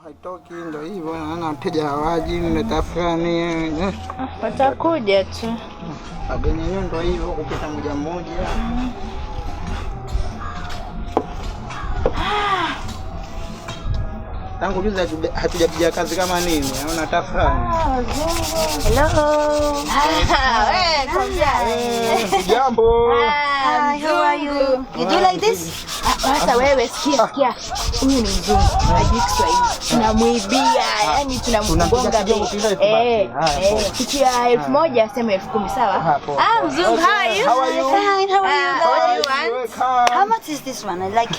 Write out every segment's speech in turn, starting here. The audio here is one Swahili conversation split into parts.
Haitoki ndio hivyo, naona wateja hawaji, nimetafuta ni watakuja tu. Wageni wenyewe ndio hivyo kupita mmoja mmoja. Tangu juzi hatujapiga kazi kama nini, naona tafrani. Hello. Jambo. Hi, how are you? You do like this? Sasa wewe sikia. Huyu ni mzungu. Hajui Kiswahili. Tunamuibia, yani tunamgonga bei. Kitia 1000 sema 10,000 sawa? Mzungu, how are you? Fine, how are you guys? What do you want? How much is this one? I like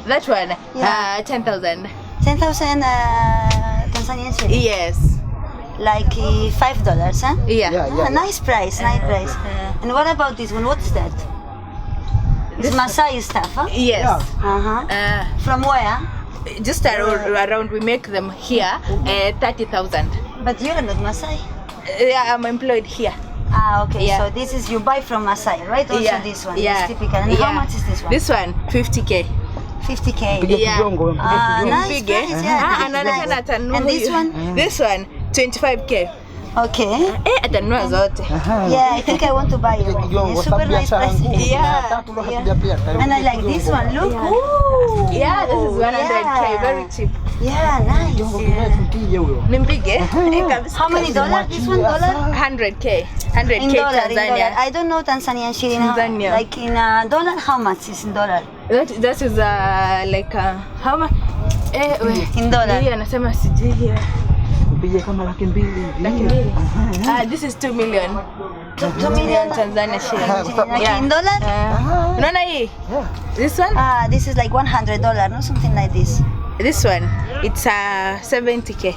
That one. Yeah. 10,000. 10,000 Tanzanian shillings. Yes. Like $5, huh? Yeah. Nice price, nice price. And what about this one? What is that? It's Masai stuff, huh? Yes. From where? Just around we make them here 30,000. But you're not Masai. Yeah, I'm employed here. Okay. Yeah. So this is you buy from Masai, right? Also this one. Yeah. It's typical. And how much is this one? This one 50K. 50K. Yeah. Nice price, yeah. And this one? This one 25K. Okay. Atanunua zote. Yeah, I think I want to buy it. It's super nice price. Yeah. And I like this one. Look. Ooh. Yeah, this is 100K. Very cheap. Yeah, nice. Nimpige? How many dollars? This one dollar? 100K. 100K In dollar, Tanzania. I don't know Tanzanian shilling. Tanzania. Like in dollar, how much is in dollar? That is like how much? In dollar. Hii anasema sijui. Mpige kama laki mbili. This is 2 million. 2 million Tanzania shillings. Like in dollar? Unaona hii? This one? This is like $100, no, something like this. This one, it's 70K.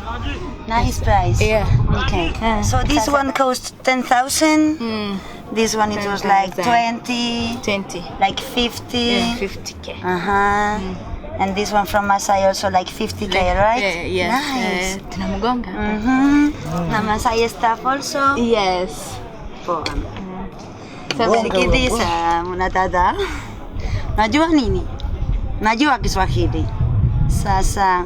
Nice price. Yeah. Okay. So this one cost 10,000. This one it was like 20. Like 50. Yeah, 50K. And this one from Masai also like 50K, right? Yes. Nice. Tunamgonga. Na Masai stuff also. Yes. So this mnadada. Najua nini? Najua Kiswahili. Sasa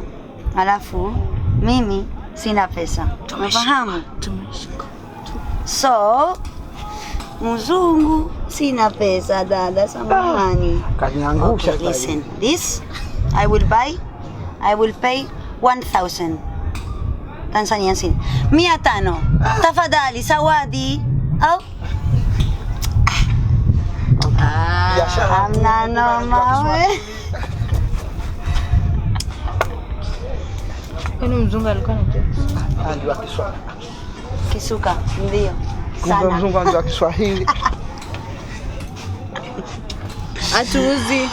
alafu mimi sina pesa. Umefahamu? Tumeshika. So mzungu sina pesa dada, samahani. Kaniangusha. Okay, listen. This I will pay 1,000 Tanzanian shilling. 500. Tafadhali zawadi. Au? Amna noma we. Kwani mzungu alikuwa anajua? Anajua Kiswahili. Kisuka, ndio. Kumbe mzungu anajua Kiswahili. Atuuzi.